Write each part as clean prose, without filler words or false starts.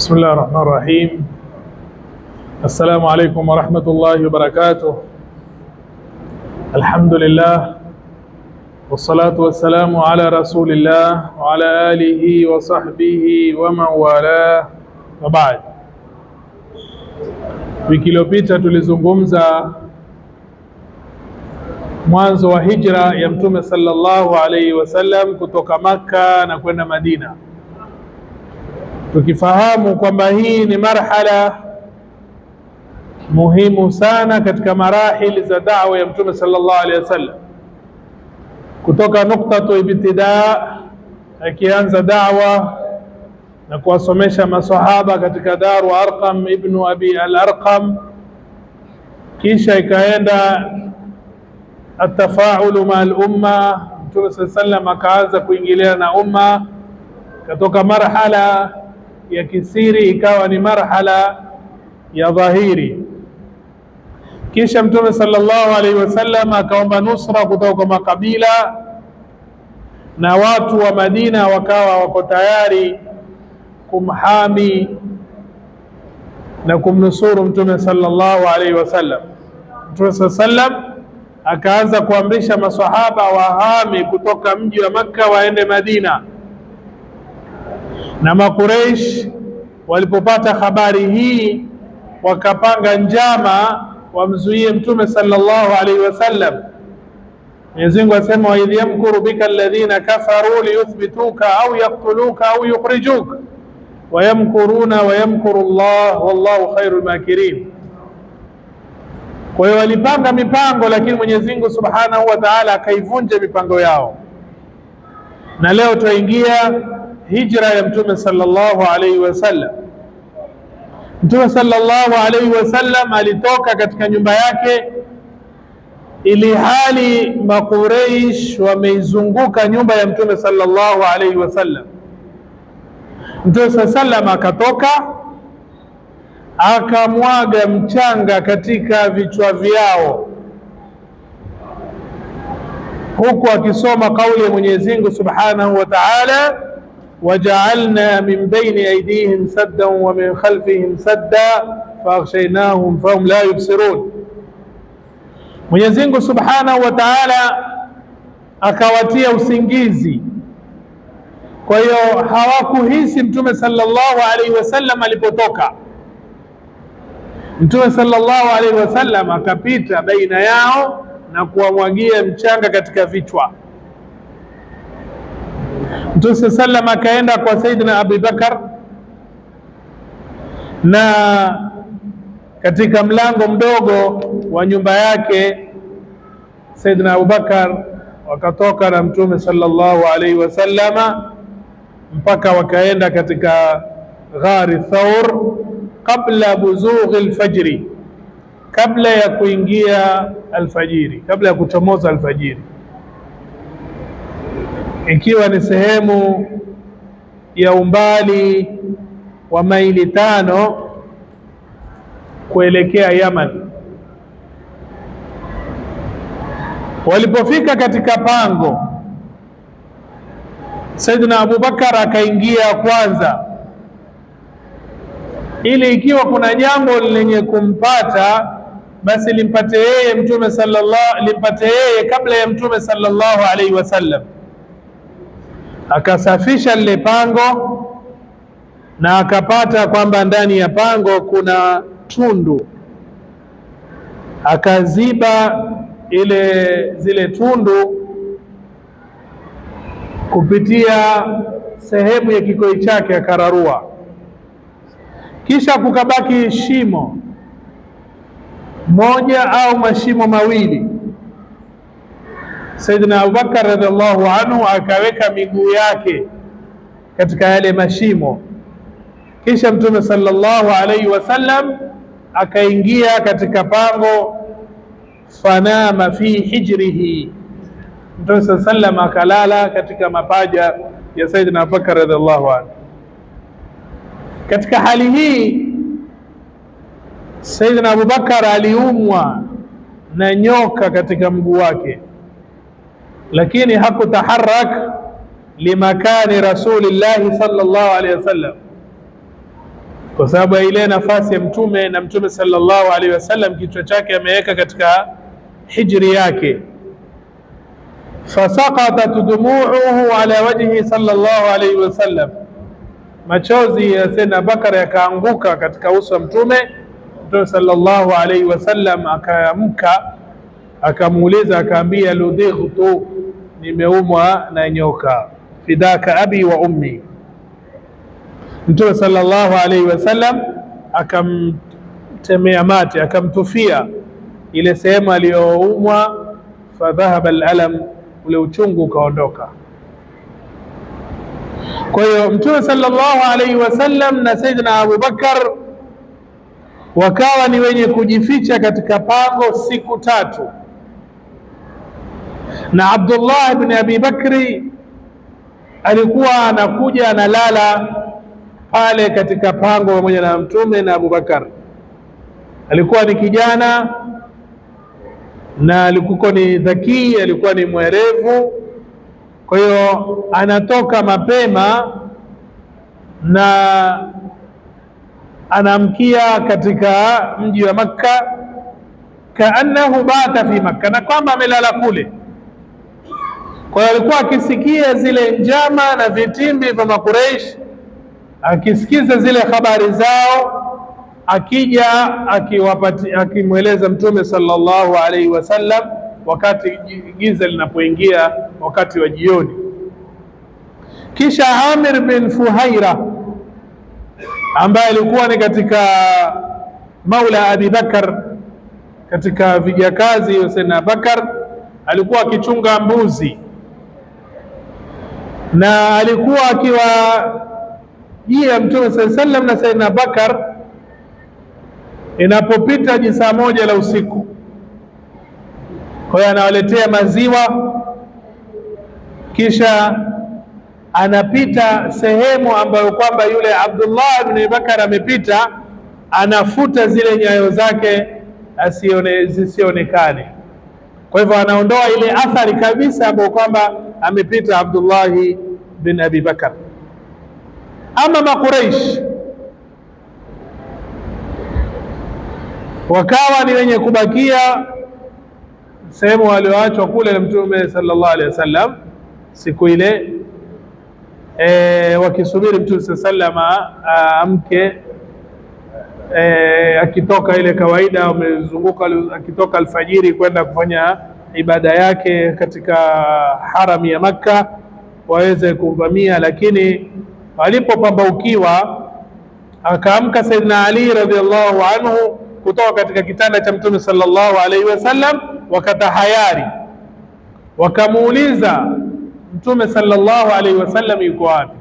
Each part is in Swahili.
بسم الله الرحمن الرحيم. السلام عليكم ورحمة الله وبركاته. الحمد لله والصلاة والسلام على رسول الله وعلى آله وصحبه ومن والاه وبعد. Wiki iliyopita tulizungumza mwanzo wa hijra ya Mtume sallallahu alaihi wasallam kutoka Makka na kwenda Madina, tukifahamu kwamba hii ni marhala muhimu sana katika marahili za da'wa ya Mtume sallallahu alaihi wasallam, kutoka nuktatu ibtidaa, akianza da'wa na kuwasomesha maswahaba katika Daru Arqam ibn Abi al-Arqam, kisha ikaenda atafaulu ma al-umma. Mtume sallallahu alaihi wasallam akaanza kuingilia na umma, katoka marhala ya kisiri ikawa ni marhala ya dhahiri. Kisha Mtume sallallahu alaihi wasallam akaomba nusra kutoka kwa makabila, na watu wa Madina wakawa wako tayari kumhami na kumnusuru Mtume sallallahu alaihi wasallam. Mtume sallallahu alaihi wasallam akaanza kuamrisha maswahaba wahami kutoka mji wa Makka waende Madina, na Makuraish walipopata habari hii wakapanga njama wamzuie Mtume sallallahu alaihi wasallam. Mwenyezi Mungu asema, wa idh yamkuru bika alladhina kafaru liyuthbituka au yaqtuluka au yukhrijuka wa yamkuruna wa yamkuru Allah wallahu khairul makirin. Kwa hiyo walipanga mipango, lakini Mwenyezi Mungu subhanahu wa ta'ala akaivunja mipango yao, na leo tuingia hijra ya Mtume sallallahu alaihi wasallam. Mtume sallallahu alaihi wasallam alitoka katika nyumba yake ili hali Makuraish wameizunguka nyumba ya Mtume sallallahu alaihi wasallam. Mtume sallallahu alaihi wasallam akatoka akamwaga mchanga katika vichwa vyao, huku akisoma kauli ya Mwenyezi Mungu subhanahu wa ta'ala, waja'alna min bayni aydihim saddan wa min khalfihim sadda faghshaynahum fahum la yubsirun. Mwenyezi Mungu subhanahu wa ta'ala akawatia usingizi, kwa hiyo hawakuhisi Mtume sallallahu alaihi wasallam alipotoka. Mtume sallallahu alaihi wasallam akapita baina yao na kuwamwagia mchanga katika vichwa. Mtume sallallahu alaihi wasallam akaenda kwa Saidina Abu Bakar, na katika mlango mdogo wa nyumba yake Saidina Abu Bakar wakatoka na Mtume sallallahu alaihi wasallam mpaka wakaenda katika Ghari Thawr kabla buzughi alfajri, kabla ya kuingia alfajiri, kabla ya kuchomoza alfajiri, ikiwa ni sehemu ya umbali wa maili 5 kuelekea Yaman. Walipofika katika pango, Saidina Abu Bakar akaingia kwanza, ili ikiwa kuna jambo lenye kumpata basi limpate yeye Mtume limpate yeye kabla ya Mtume sallallahu alaihi wasallam. Akasafisha lile pango na akapata kwamba ndani ya pango kuna tundu, akaziba zile tundu kupitia sehemu ya kikoi chake, akararua, kisha kukabaki shimo moja au mashimo mawili. Saidina Abubakar radhiallahu anhu akaweka miguu yake katika yale mashimo, kisha Mtume sallallahu alaihi wasallam akaingia katika pango, fanama fi hijrihi. Mtume sallallahu alaihi wasallam akalala katika mapaja ya Saidina Abubakar radhiallahu anhu. Katika hali hii Saidina Abubakar aliumwa na nyoka katika mguu wake, lakini hakutaharak limakani rasulillahi sallallahu alaihi wasallam, kwa sababu ile nafasi ya mtume, na mtume sallallahu alaihi wasallam kichwa chake ameweka katika hijri yake. Fasaqatat dumu'uhu ala wajhi sallallahu alaihi wasallam, machozi ya Sayyidina Bakar yakaanguka katika uso wa mtume. Mtume sallallahu alaihi wasallam akaamka, akamuuliza, akaambia, ludhightu, nimeumwa na nyoka, fidaka abi wa ummi. Mtume sallallahu alaihi wasallam akamtemea mate, akamtufia ile sehemu aliyoumwa, fadhahaba alalam, ule uchungu ukaondoka. Kwa hiyo Mtume sallallahu alaihi wasallam na Sayyidina Abu Bakar wakawa ni wenye kujificha katika pango siku 3, na Abdullah ibn Abi Bakri alikuwa anakuja analala pale katika pango pamoja na mtume na Abu Bakar. Alikuwa ni kijana na alikuwa ni dhaki, alikuwa ni mwerevu. Kwa hiyo anatoka mapema na anamkia katika mji wa Makka, kaannahu bata fi Makka, na kwamba amelala kule. Kwa hiyo alikuwa akisikia zile njama na vitimbi vya Makuraish, akisikiza zile habari zao, akija akimweleza mtume sallallahu alaihi wasallam wakati giza linapoingia, wakati wa jioni. Kisha Amir bin Fuhaira ambaye alikuwa ni katika maula Abi Bakar, katika vijakazi wa Sayyidina Bakar, alikuwa akichunga mbuzi na alikuwa akiwajia mtume sallallahu alaihi wasallam na Sayyidina Bakar inapopita jisaa moja la usiku. Kwa hiyo anawaletea maziwa, kisha anapita sehemu ambayo kwamba yule Abdullah ibn Bakar amepita, anafuta zile nyayo zake zisionekane. Kwa hivyo anaondoa ile athari kabisa ambayo kwamba amepita Abdullah bin Abi Bakar. Ama Makuraish wakawa ni wenye kubakia sehemu walioachwa kule na mtume sallallahu alaihi wasallam siku ile, wakisubiri mtume sallallahu alaihi wasallam amke, akitoka ile kawaida amezunguka, akitoka alfajiri kwenda kufanya ibada yake katika harami ya Makka, waweze kuvamia. Lakini walipopambaukiwa, akaamka Sayyidina Ali radhiallahu anhu kutoka katika kitanda cha mtume sallallahu alaihi wasallam, wakatahayari, wakamuuliza mtume sallallahu alaihi wasallam yuko wapi?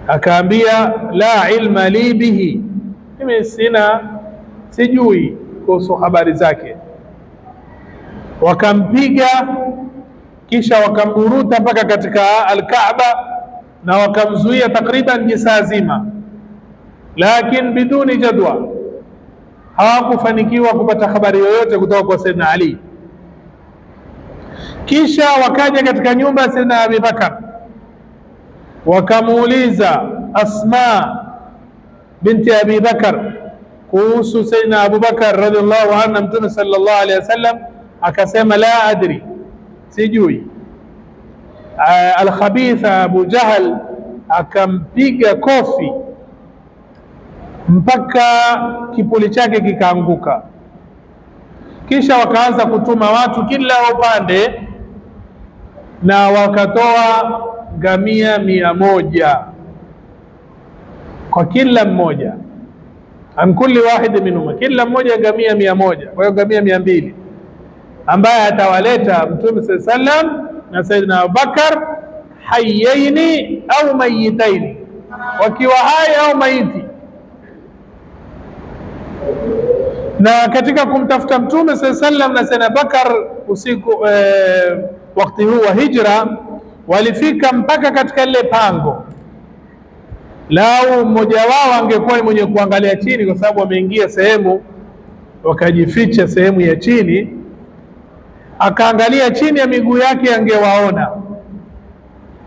Akaambia, la ilma li bihi, mimi sijui kuhusu habari zake. Wakampiga, kisha wakamburuta mpaka katika Al-Kaaba na wakamzuia takriban jisaa zima, lakini biduni jadwa, hawakufanikiwa kupata habari yoyote kutoka kwa Sayyidina Ali. Kisha wakaja katika nyumba ya Sayyidina Abi Bakar, wakamuuliza Asma binti Abi Bakar kuhusu Sayyidina Abu Bakar radhiallahu anhu. Mtume sallallahu alaihi wasallam akasema, la adri, sijui. Al-Khabitha Abu Jahal akampiga kofi mpaka kipuli chake kikaanguka. Kisha wakaanza kutuma watu kila upande, na wakatoa ngamia 100 kwa kila mmoja, an kulli wahid minhum, kila mmoja ngamia 100. Kwa hiyo ngamia 200 ambaye atawaleta mtume sallallahu alaihi wasallam na Sayyidina Abubakar hayyaini au mayitaini, wakiwa hai au maiti. Na katika kumtafuta mtume sallallahu alaihi wasallam na Sayyidina Abubakar usiku, wakati huu wa hijra, walifika mpaka katika lile pango. Lau mmoja wao angekuwa mwenye kuangalia chini, kwa sababu wameingia sehemu wakajificha sehemu ya chini, akaangalia chini ya miguu yake angewaona.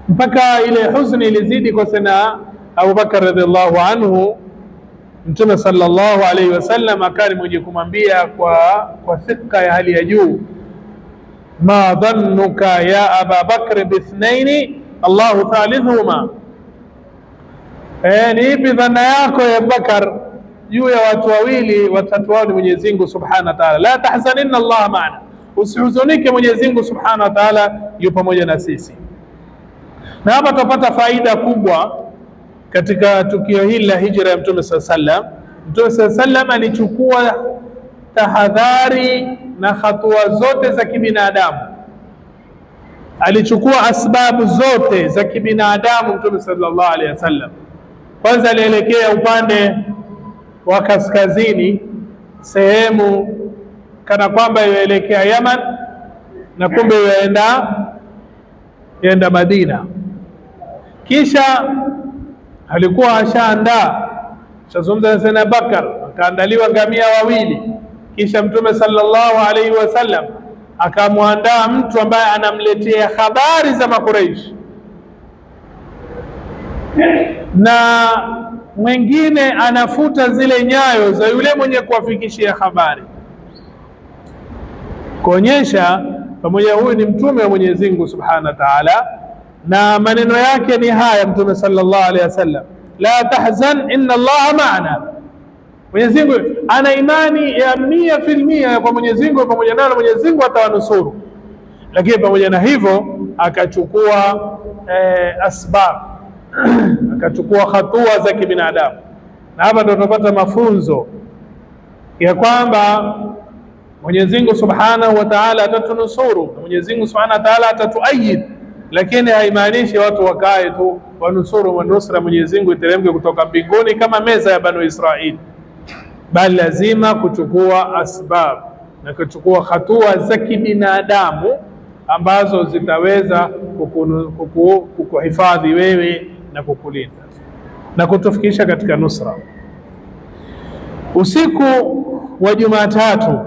Mpaka ile huzuni ilizidi kwa Sayyidina Abu Bakar radhiallahu anhu, Mtume sallallahu alaihi wasallam akani mwenye kumwambia kwa thika ya hali ya juu, ma dhannuka ya Aba Bakr bithnaini Allahu thalithuhuma, ni ipi dhana yako ya Bakar juu ya watu wawili, watatu wao ni Mwenyezi Mungu subhanahu wa ta'ala. La tahzan inna Allah ma'ana, usihuzunike, Mwenyezi Mungu subhanahu wa ta'ala yupo pamoja na sisi. Na hapa tupata faida kubwa katika tukio hili la hijra ya Mtume sallallahu alaihi wasallam. Mtume sallallahu alaihi wasallam alichukua tahadhari na hatua zote za kibinadamu, alichukua asbabu zote za kibinadamu Mtume sallallahu alaihi wasallam. Kwanza alielekea upande wa kaskazini, sehemu kana kwamba ielekea Yaman, na kumbe yaenda Madina. Kisha alikuwa ashaandaa, shazungumza na Sayyidina Bakar, akaandaliwa ngamia wawili. Kisha Mtume sallallahu alaihi wasallam akamwandaa mtu ambaye anamletea habari za Makuraishi, na mwingine anafuta zile nyayo za yule mwenye kuwafikishia habari, kuonyesha pamoja huyu ni mtume wa Mwenyezi Mungu subhanahu wa ta'ala. Na maneno yake ni haya Mtume sallallahu alaihi wasallam, la tahzan inna Allah ma'ana. Mwenyezi Mungu ana imani ya 100% kwa Mwenyezi Mungu, pamoja naye Mwenyezi Mungu atawanusuru. Lakini pamoja na hivyo akachukua asbab akachukua hatua za kibinadamu. Na hapa ndio tunapata mafunzo ya kwamba Mwenyezi Mungu subhanahu wa ta'ala atatunusuru, na Mwenyezi Mungu subhanahu wa ta'ala atatuayid, lakini haimaanishi watu wakae tu wanusuru wa nusra Mwenyezi Mungu iteremke kutoka mbinguni kama meza ya Banu Israili, bali lazima kuchukua asbab na kuchukua hatua za kibinadamu ambazo zitaweza kukuhifadhi wewe na kukulinda na kutufikisha katika nusra. Usiku wa Jumatatu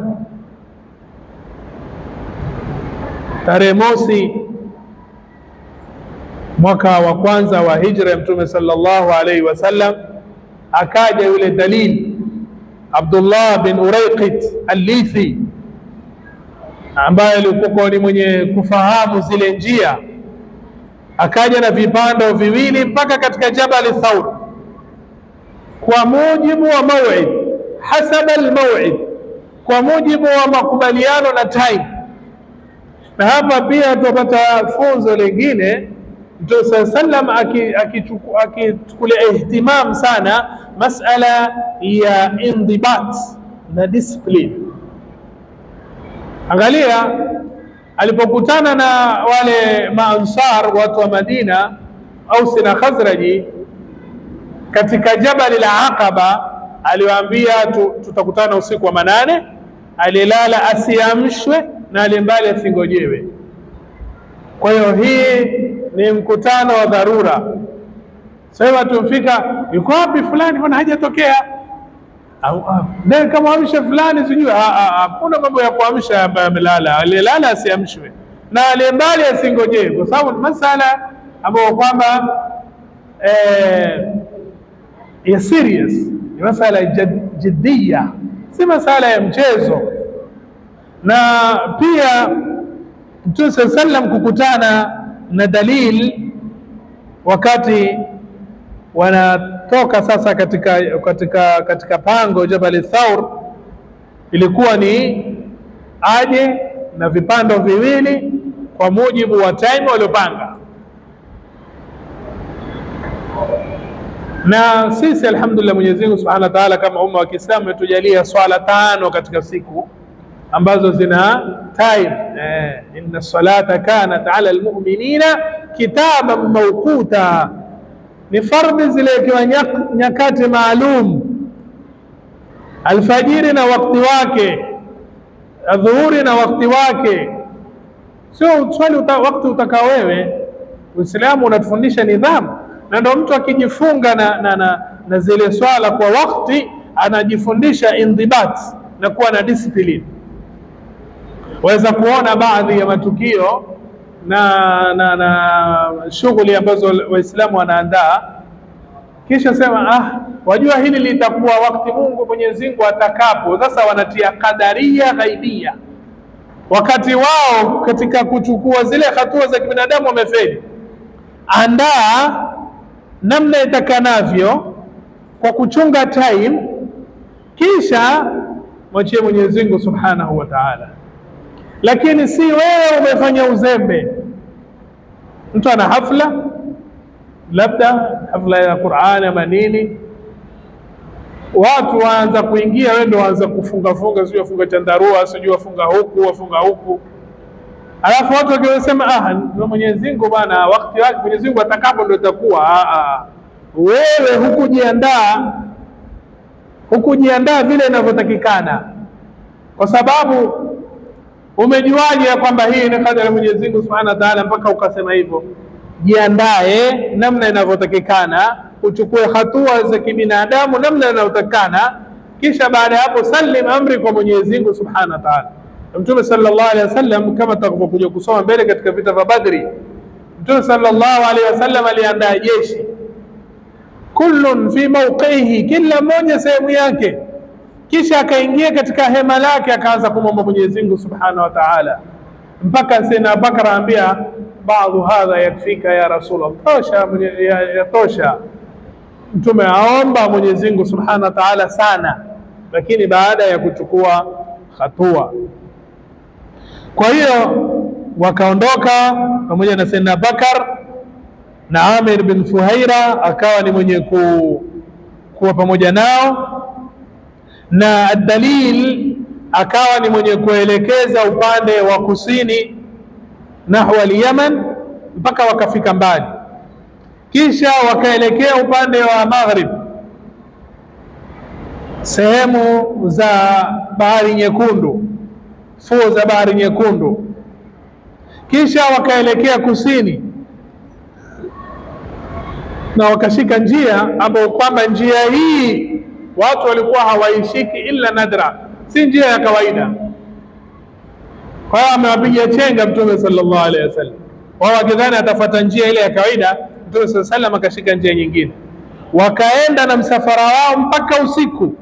tarehe mosi mwaka wa kwanza wa hijra ya Mtume sallallahu alaihi wasallam, akaja yule Dalil Abdullah bin Urayqit al-Lithi ambaye alikuwa ni mwenye kufahamu zile njia, akaja na vipando viwili mpaka katika Jabal Thawr kwa mujibu wa maw'id, hasab al-maw'id, kwa mujibu wa makubaliano na time. Na hapa pia tupata funzo lingine, Mtume sallallahu alaihi wasallam akichukulia ihtimam sana masala ya indibat na discipline. Angalia alipokutana na wale maansar, watu wa Madina, Aus na Khazraji, katika Jabal al-Aqaba, aliwaambia tutakutana usiku wa manane, alilala asiamshwe na alimbali asingojewe. Kwa hiyo hii ni mkutano wa dharura. Sasa tumfika, yuko wapi fulani, mbona hajatokea? Ndio kama amsha fulani sijui, hakuna mambo ya kuamsha ambaye amelala, alilala asiamshwe na alimbali asingojewe, kwa sababu masala ambayo kwamba ya serious, ni masala jiddia, si masala ya mchezo. Na pia Mtume sallallahu alaihi wasallam kukutana na Dalil wakati wanatoka sasa katika pango Jabal Thawr, ilikuwa ni aje na vipando viwili kwa mujibu wa time waliopanga. Na sisi alhamdulillah, Mwenyezi Mungu Subhanahu wa Ta'ala kama umma wa Kiislamu ametujalia swala 5 katika siku ambazo zina time. Inna salata kanat ala almu'minina kitaban mawquta, ni fardhi zilekiwa nyakati maalum, alfajiri na wakati wake, adhuhuri na wakati wake, sio swali wakati utakao wewe. Uislamu unatufundisha nidhamu, na ndio mtu akijifunga na zile swala kwa wakati anajifundisha indhibat na kuwa na discipline. Waweza kuona baadhi ya matukio na shughuli ambazo Waislamu wanaandaa, kisha sema wajua hili litakuwa wakati Mungu Mwenyezi Mungu atakapo. Sasa wanatia kadaria ghaibia, wakati wao katika kuchukua zile hatua za kibinadamu wamefeli. Andaa namna itakanavyo kwa kuchunga time, kisha mwachie Mwenyezi Mungu Subhanahu wa Ta'ala. Lakini si wewe umefanya uzembe. Mtu ana hafla, labda hafla ya Qur'ani ama nini, watu waanza kuingia, wewe ndio waanza kufunga, sio wafunga chandarua, sio wafunga huku, alafu watu wakisema ndio Mwenyezi Mungu bwana, wakati wake Mwenyezi Mungu atakapo ndio itakuwa. Wewe hukujiandaa vile inavyotakikana, kwa sababu umejuaje ya kwamba hii ni kadari ya Mwenyezi Mungu Subhanahu wa Ta'ala mpaka ukasema hivyo? Jiandae namna inavyotakikana, uchukue hatua za kibinadamu namna inavyotakikana, kisha baada ya hapo salim amri kwa Mwenyezi Mungu Subhanahu wa Ta'ala. Mtume sallallahu alaihi wasallam, kama tutakapokuja kusoma mbele katika vita vya Badri, Mtume sallallahu alaihi wasallam aliandaa jeshi, kullun fi mawqihi, kila mmoja sehemu yake, kisha akaingia katika hema lake akaanza kumwomba Mwenyezi Mungu Subhanahu wa Ta'ala, mpaka Sayyidina Abubakar aambia baadhi hadha yakfika ya Rasulullah, tosha. Mtume aomba Mwenyezi Mungu Subhanahu wa Ta'ala sana, lakini baada ya kuchukua hatua. Kwa hiyo wakaondoka pamoja na Sayyidina Abubakar, na Amir bin Fuhaira akawa ni mwenye kuwa pamoja nao, na Ad-Dalil akawa ni mwenye kuelekeza upande wa kusini nahwa al-Yaman mpaka wakafika mbali, kisha wakaelekea upande wa maghrib, sehemu za Bahari Nyekundu, fuo za Bahari Nyekundu, kisha wakaelekea kusini na wakashika njia ambayo kwamba njia hii watu walikuwa hawaishiki illa nadra, si njia ya kawaida. Kwa hiyo amewapiga chenga Mtume sallallahu alaihi wasallam, wao wakidhani atafuata njia ile ya kawaida. Mtume sallallahu alaihi wasallam akashika njia nyingine, wakaenda na msafara wao mpaka usiku,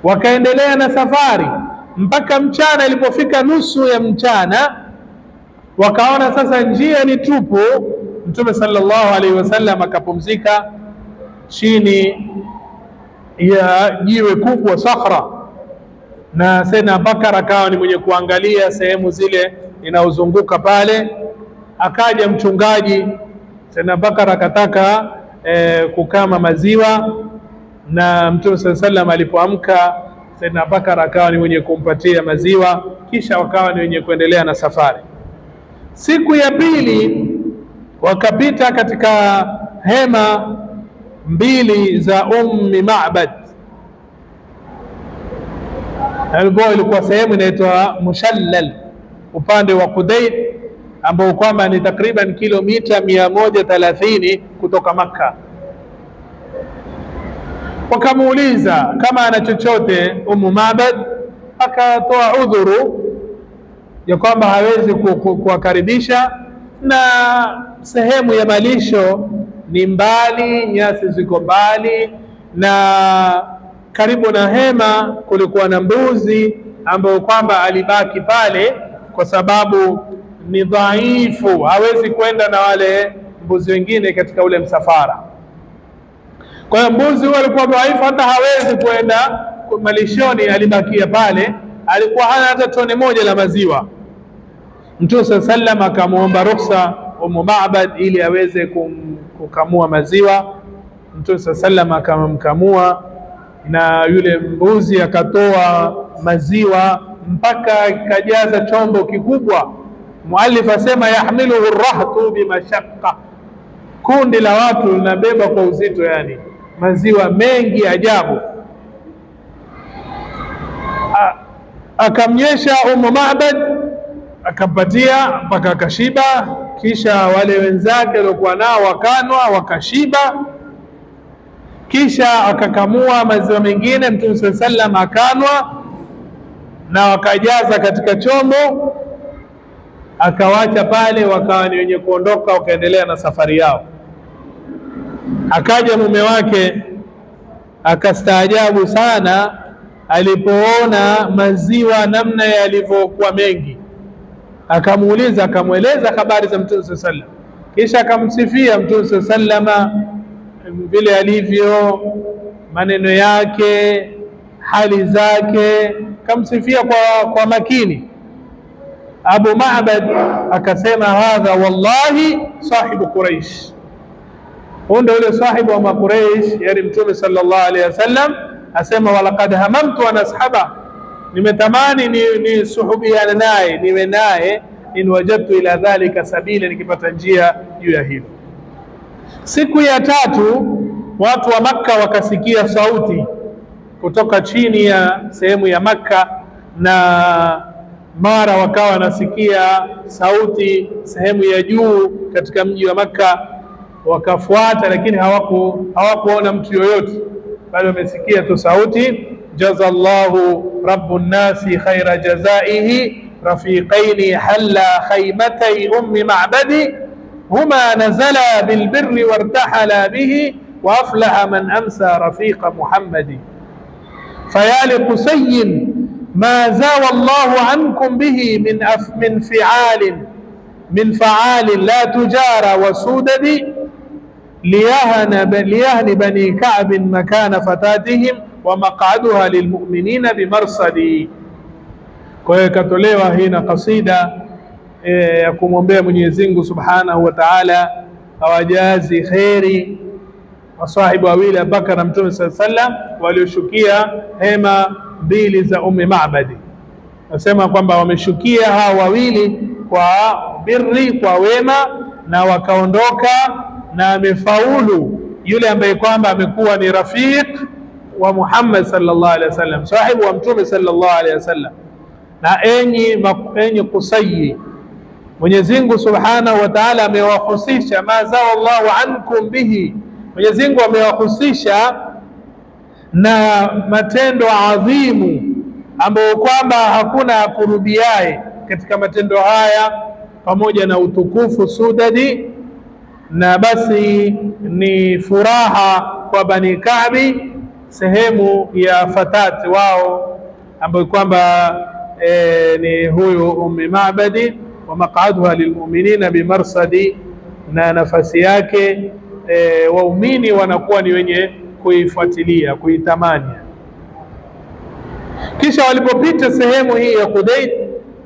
wakaendelea na safari mpaka mchana. Ilipofika nusu ya mchana, wakaona sasa njia ni tupu. Mtume sallallahu alaihi wasallam akapumzika chini ya jiwe kubwa, sakhra, na Sayyidina Abubakar akawa ni mwenye kuangalia sehemu zile inaozunguka pale. Akaja mchungaji, Sayyidina Abubakar akataka kukama maziwa, na Mtume sallallahu alaihi wasallam alipoamka, Sayyidina Abubakar akawa ni mwenye kumpatia maziwa, kisha wakawa ni wenye kuendelea na safari. Siku ya pili wakapita katika hema mbili za Ummi Ma'bad, ambayo ilikuwa sehemu inaitwa Mushallal upande wa Qudayd, ambao kwamba ni takriban kilomita 130 kutoka Makka. Wakamuuliza kama ana chochote Ummu Ma'bad, akatoa udhuru ya kwamba hawezi kuwakaribisha, na sehemu ya malisho ni mbali, nyasi ziko mbali, na karibu na hema kulikuwa na mbuzi ambao kwamba alibaki pale kwa sababu ni dhaifu, hawezi kwenda na wale mbuzi wengine katika ule msafara. Kwa hiyo mbuzi huyo alikuwa dhaifu, hata hawezi kwenda malishoni, alibakia pale, alikuwa hana hata tone moja la maziwa. Mtume sallallahu alaihi wasallam akamwomba ruhusa Ummu Ma'bad ili aweze kukamua maziwa. Mtume sallallahu alaihi wasallam akamkamua, na yule mbuzi akatoa maziwa mpaka kajaza chombo kikubwa. Muallif asema yahmiluhu rahtu bimashaqqa, kundi la watu linabeba kwa uzito, yani maziwa mengi ajabu. Akamnyesha Ummu Ma'bad, akampatia mpaka akashiba, kisha wale wenzake waliokuwa nao wakanwa wakashiba, kisha akakamua maziwa mengine. Mtume sallallahu alaihi wasallam akanwa na wakajaza katika chombo, akawacha pale, wakawa ni wenye kuondoka, wakaendelea na safari yao. Akaja mume wake akastaajabu sana alipoona maziwa namna yalivyokuwa mengi. Akamuuliza, akamweleza habari za Mtume sallallahu alaihi wasallam, kisha akamsifia Mtume sallallahu alaihi wasallam vile alivyo, maneno yake, hali zake, kamsifia kwa makini. Abu Ma'bad akasema, hadha wallahi sahibu Quraish, huyo ndio yule sahibu wa Quraish, yani Mtume sallallahu alaihi wasallam asema, walaqad hamamtu an ashaba, nimetamani ni suhubiana naye, niwe naye, in wajadtu ila dhalika sabila, nikipata njia juu ya hilo. Siku ya tatu watu wa Makka wakasikia sauti kutoka chini ya sehemu ya Makka, na mara wakawa wanasikia sauti sehemu ya juu katika mji wa Makka. Wakafuata, lakini hawakuona mtu yoyote, bali wamesikia tu sauti, jazallahu rabbun nasi khaira jazaihi rafiqaini halla khaymatay ummi ma'badi huma nazala bilbirri wartahala bihi wa aflaha man amsa rafiqa muhammadi fayali Qusayyin ma zawa Allahu ankum bihi min fa'alin la tujara wa sudadi liyahni bani Ka'b makana fatatihim wa maq'aduha lilmu'minina bimarsadi. Kwa hiyo ikatolewa hii na kasida ya kumwombea Mwenyezi Mungu Subhanahu wa Ta'ala awajazi kheri wasahibu wawili Abubakar na Mtume sallallahu alaihi wasallam walioshukia hema mbili za Ummi Ma'badi. Nasema kwamba wameshukia hao wawili kwa birri, kwa wema, na wakaondoka na amefaulu yule ambaye kwamba amekuwa ni rafiq wa Muhammad sallallahu alaihi wasallam, sahibu wa Mtume sallallahu alaihi wasallam. Na enyi Qusayyi, Mwenyezi Mungu Subhanahu wa Ta'ala amewahusisha ma zawa Allahu ankum bihi, Mwenyezi Mungu amewahusisha na matendo adhimu ambayo kwamba hakuna akurudiaye katika matendo haya, pamoja na utukufu sudadi, na basi ni furaha kwa Bani Ka'bi, sehemu ya fatati wao ambayo kwamba ni huyu Ummi Ma'badi, wa maq'aduha lilmu'minina bimarsadi, na nafasi yake waumini wanakuwa ni wenye kuifuatilia, kuitamani. Kisha walipopita sehemu hii ya Qudayd,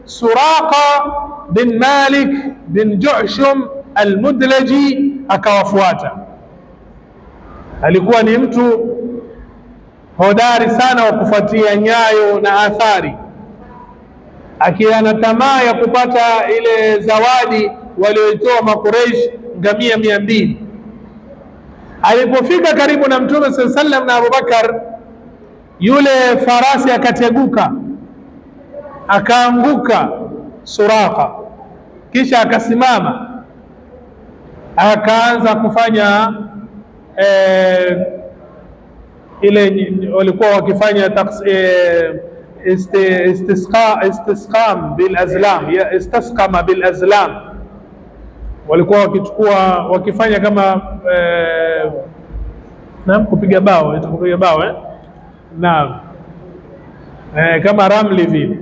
Suraqa bin Malik bin Ju'shum al-Mudlaji akawafuata. Alikuwa ni mtu hodari sana wa kufuatia nyayo na athari, akiwa na tamaa ya kupata ile zawadi walioitoa Makuraish, ngamia 200. Alipofika karibu na Mtume sallallahu alaihi wasallam na Abubakar, yule farasi akateguka, akaanguka Suraqa, kisha akasimama, akaanza kufanya ile walikuwa wakifanya istisqam bil azlam, ya istasqama bil azlam, walikuwa wakifanya kama kupiga bao, kupiga bao naam, kama ramli vile,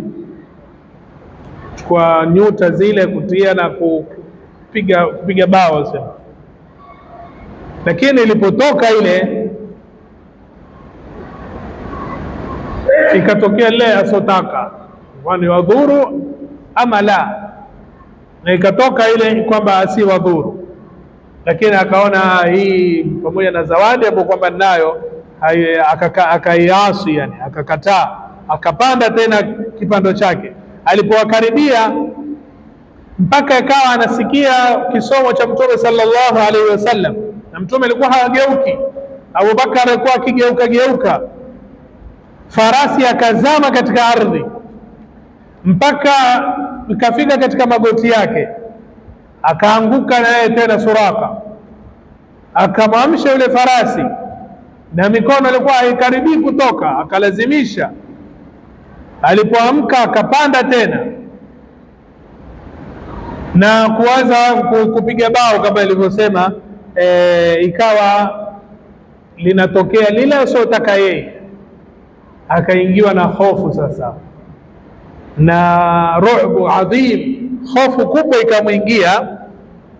kwa nyuta zile kutia na kupiga bao sema. Lakini ilipotoka ile ikatokea ile asotaka wani wadhuru ama la, na ikatoka ile kwamba asi wadhuru, lakini akaona hii pamoja na zawadi hapo kwamba nayo akaiasi, yani akakataa, akapanda tena kipando chake. Alipowakaribia mpaka ikawa anasikia kisomo cha Mtume sallallahu alaihi wasallam, na Mtume alikuwa hageuki, Abubakar alikuwa akigeuka, farasi akazama katika ardhi mpaka ikafika katika magoti yake, akaanguka naye tena. Suraqa akamwamsha yule farasi, na mikono alikuwa haikaribii kutoka, akalazimisha. Alipoamka akapanda tena na kuanza kupiga bao kama ilivyosema, ikawa linatokea lile asiyotaka yeye, akaingiwa na hofu sasa na ru'bu adhim, hofu kubwa ikamwingia,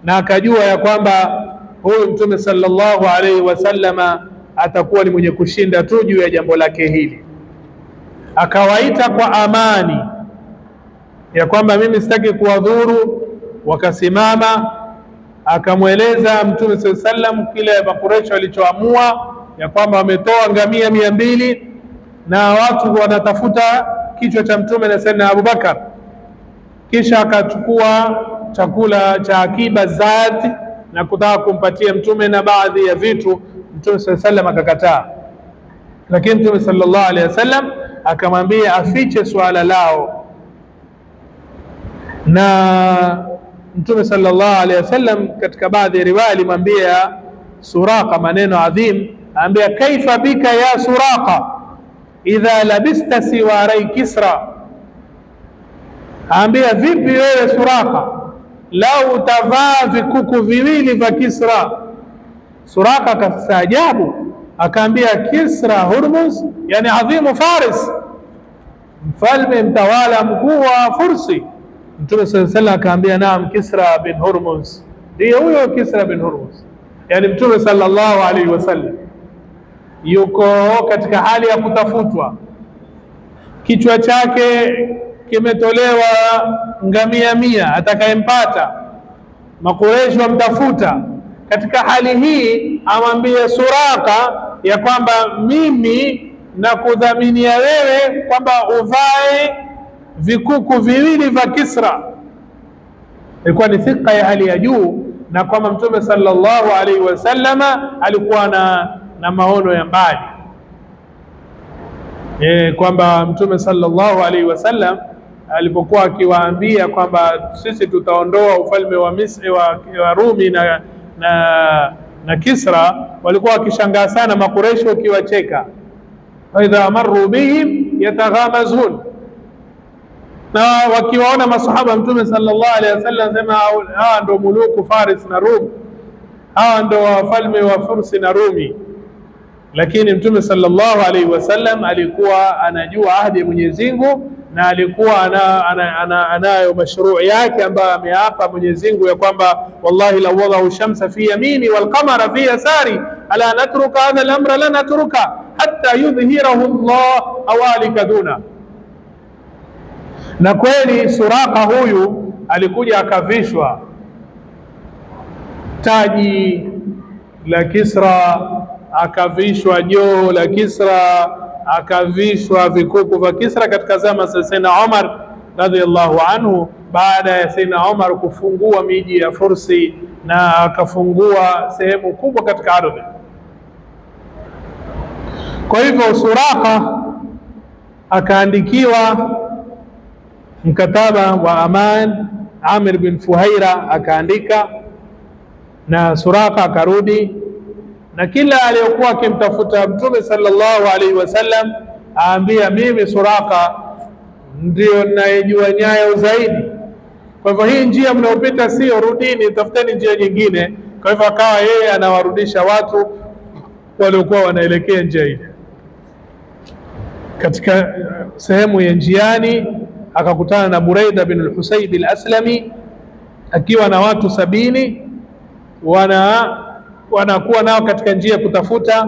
na akajua ya kwamba huyu Mtume sallallahu alaihi wasallama atakuwa ni mwenye kushinda tu juu ya jambo lake hili. Akawaita kwa amani ya kwamba mimi sitaki kuwadhuru. Wakasimama, akamweleza Mtume sallallahu alaihi wasallam kile Makuraishi walichoamua, ya kwamba wametoa ngamia 200 na watu wanatafuta kichwa cha Mtume na Sayyidina Abubakar. Kisha akachukua chakula cha akiba zati na kutaka kumpatia Mtume na baadhi ya vitu. Mtume sallallahu alaihi wasallam akakataa, lakini Mtume sallallahu alaihi wasallam akamwambia afiche swala lao. Na Mtume sallallahu alaihi wasallam katika baadhi ya riwaya alimwambia Suraqa maneno adhim, aambia kaifa bika ya Suraqa idha labista siwarai Kisra, aambia vipi wewe Suraqa lau utavaa vikuku viwili vya Kisra. Suraqa akastaajabu, akaambia Kisra Hurmuz, yani adhimu Faris, mfalme mtawala mkuu wa Fursi. Mtume sallallahu alaihi wasallam akaambia naam, Kisra bin Hurmuz, ndio huyo Kisra bin Hurmuz. Yani Mtume sallallahu alaihi wasallam yuko katika hali ya kutafutwa, kichwa chake kimetolewa ngamia 100, atakayempata Makuraishi wamtafuta. Katika hali hii amwambie Suraqa ya kwamba mimi nakudhaminia wewe kwamba uvae vikuku viwili vya Kisra. Ilikuwa ni thika ya hali ya juu, na kwamba Mtume sallallahu alaihi wasallama alikuwa na maono ya mbali, kwamba Mtume sallallahu alaihi wasallam alipokuwa akiwaambia kwamba sisi tutaondoa ufalme wa Misri wa Rumi na Kisra, walikuwa wakishangaa sana Makuraishi wakiwacheka, wa idha marru bihim yataghamazun, na wakiwaona masahaba Mtume sallallahu alaihi wasallam sema hawa ndo muluku Faris na Rum, hawa ndo wafalme wa Fursi na Rumi. Lakini Mtume sallallahu alaihi wasallam alikuwa anajua ahadi ya Mwenyezi Mungu, na alikuwa anayo mashruu yake ambayo ameapa Mwenyezi Mungu ya kwamba wallahi law wada'u shamsa fi yamini wal qamara fi yasari ala natruka hadha al-amra la natruka hatta yudhhirahu Allah awalika duna. Na kweli Suraqa huyu alikuja akavishwa taji la Kisra, akavishwa joo la Kisra, akavishwa vikuku vya Kisra katika zama za Sayyidina Umar radhiallahu anhu, baada ya Sayyidina Umar kufungua miji ya Fursi na akafungua sehemu kubwa katika ardhi. Kwa hivyo Suraqa akaandikiwa mkataba wa aman, Amir bin Fuhaira akaandika, na Suraqa akarudi, na kila aliyokuwa akimtafuta Mtume sallallahu alaihi wasallam aambia mimi Suraqa ndio ninayejua nyayo zaidi, kwa hivyo hii njia mnaopita sio, rudini, tafuteni njia nyingine. Kwa hivyo akawa yeye anawarudisha watu waliokuwa wanaelekea njia ile. Katika sehemu ya njiani akakutana na Buraida bin al-Husayb al-Aslami akiwa na watu 70 wanakuwa nao katika njia kutafuta.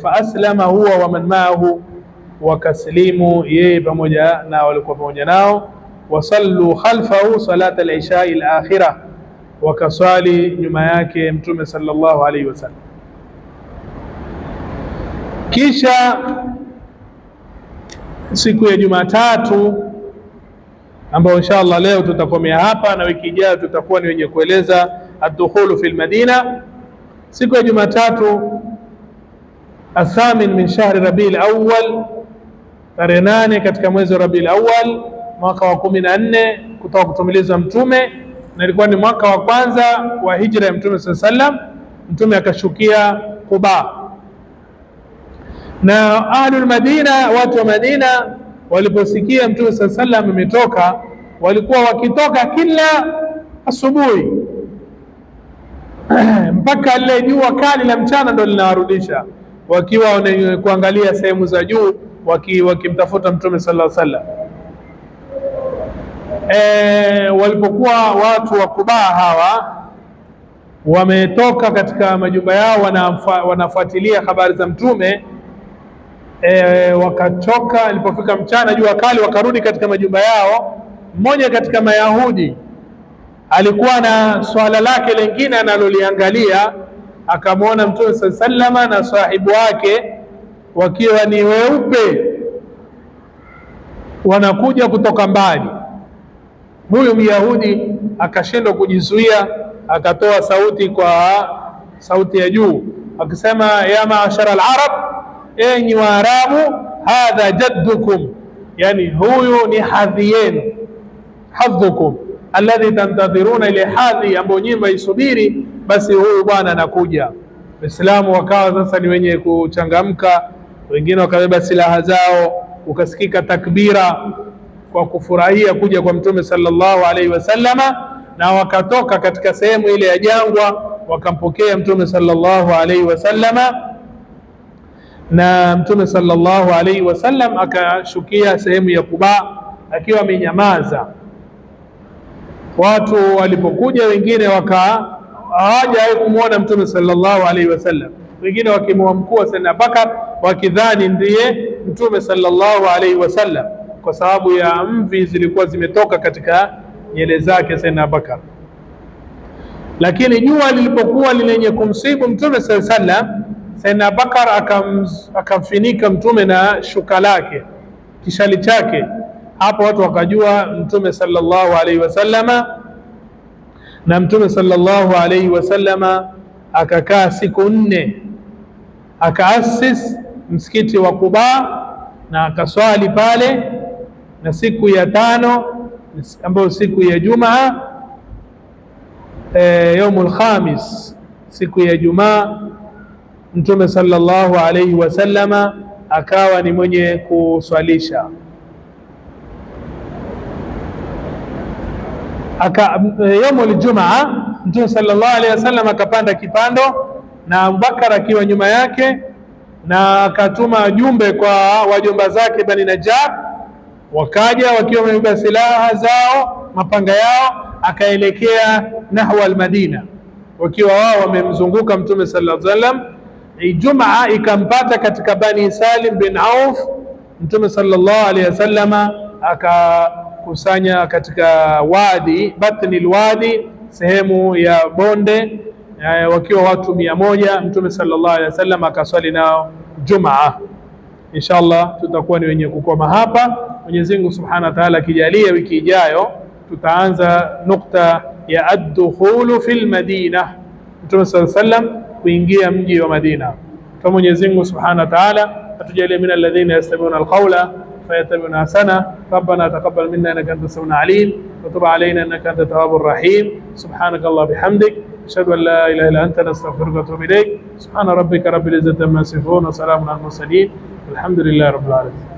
Fa aslama huwa wa man maahu, wakaslimu yeye pamoja na walikuwa pamoja nao. Wasallu khalfahu salat al-isha al-akhirah, wakaswali nyuma yake Mtume sallallahu alaihi wasallam. Kisha siku ya Jumatatu ambayo inshallah leo tutakomea hapa, na wiki ijayo tutakuwa ni wenye kueleza ad-dukhulu fil Madina. Siku ya Jumatatu athamin min shahri Rabiul Awwal, tarehe 8 katika mwezi wa Rabiul Awwal mwaka wa 14 kutoka kutumilizwa Mtume, na ilikuwa ni mwaka wa kwanza wa hijra ya Mtume sallallahu alaihi wasallam. Mtume akashukia Quba, na ahlul Madina, watu wa Madina waliposikia Mtume sallallahu alaihi wasallam ametoka, walikuwa wakitoka kila asubuhi mpaka lile jua kali la mchana ndo linawarudisha, wakiwa kuangalia sehemu za juu wakimtafuta Mtume sallallahu alaihi wasallam. Walipokuwa watu wa Quba hawa wametoka katika majumba yao wanafuatilia habari za Mtume, wakachoka. Ilipofika mchana jua kali, wakarudi katika majumba yao. Mmoja katika Mayahudi alikuwa na swala lake lingine analoliangalia, akamwona Mtume sallallahu alaihi wasallam na sahibu wake wakiwa ni weupe wanakuja kutoka mbali. Huyu Myahudi akashindwa kujizuia, akatoa sauti kwa sauti ya juu akisema, ya maashara al-arab, enyi Waarabu, hadha jaddukum, yani huyu ni hadhi yenu, hadhukum alladhi tantadhiruna, ile hadhi ambayo nyinyi mnaisubiri, basi huyu bwana anakuja. Waislamu wakawa sasa ni wenye kuchangamka, wengine wakabeba silaha zao, ukasikika takbira kwa kufurahia kuja kwa Mtume sallallahu alaihi wasallama, na wakatoka katika sehemu ile ya jangwa wakampokea Mtume sallallahu alaihi wasallama, na Mtume sallallahu alaihi wasallam akashukia sehemu ya Quba akiwa amenyamaza. Watu walipokuja wengine hawajawahi kumwona Mtume sallallahu alaihi wasallam, wengine wakimwamkua Sayyidina Bakar wakidhani ndiye Mtume sallallahu alaihi wasallam, kwa sababu ya mvi zilikuwa zimetoka katika nywele zake Sayyidina Bakar. Lakini jua lilipokuwa lenye kumsibu Mtume sallallahu alaihi wasallam, Sayyidina Bakar akamfinika Mtume na shuka lake, kishali chake. Hapo watu wakajua Mtume sallallahu alaihi wasallama. Na Mtume sallallahu alaihi wasallama akakaa siku 4, akaasis msikiti wa Quba na akaswali pale, na siku ya 5 ambayo siku ya Jumaa, yaumul khamis, siku ya Jumaa, Mtume sallallahu alaihi wasallama akawa ni mwenye kuswalisha. Yaumul Jumaa, Mtume sallallahu alaihi wasallam akapanda kipando na Abubakar akiwa nyuma yake, na akatuma jumbe kwa wajomba zake Bani Najjar, wakaja wakiwa wamebeba silaha zao, mapanga yao, akaelekea nahwa al-Madina, wakiwa wao wamemzunguka Mtume sallallahu alaihi wasallam. Jumaa ikampata katika Bani Salim bin Auf. Mtume sallallahu alaihi wasallam akakusanya katika wadi batni alwadi, sehemu ya bonde, wakiwa watu 100. Mtume sallallahu alaihi wasallam akaswali nao Jumaa. Inshallah tutakuwa ni wenye kukoma hapa. Mwenyezi Mungu Subhanahu wa Ta'ala akijalia, wiki ijayo tutaanza nukta ya ad-dukhulu fil Madina, Mtume sallallahu alaihi wasallam kuingia mji wa Madina. Kwa Mwenyezi Mungu Subhanahu wa Ta'ala atujalie min alladhina yastami'una alqawla fayattabi'una ahsana. Rabbana taqabbal minna innaka antas samiul alim wa tub alayna innaka antat tawwabur rahim. Subhanakallah bihamdik, ashhadu an la ilaha illa anta, nastaghfiruka wa atubu ilayk. Subhana rabbika rabbil izzati amma yasifun wa salamun alal mursalin walhamdulillahi rabbil alamin.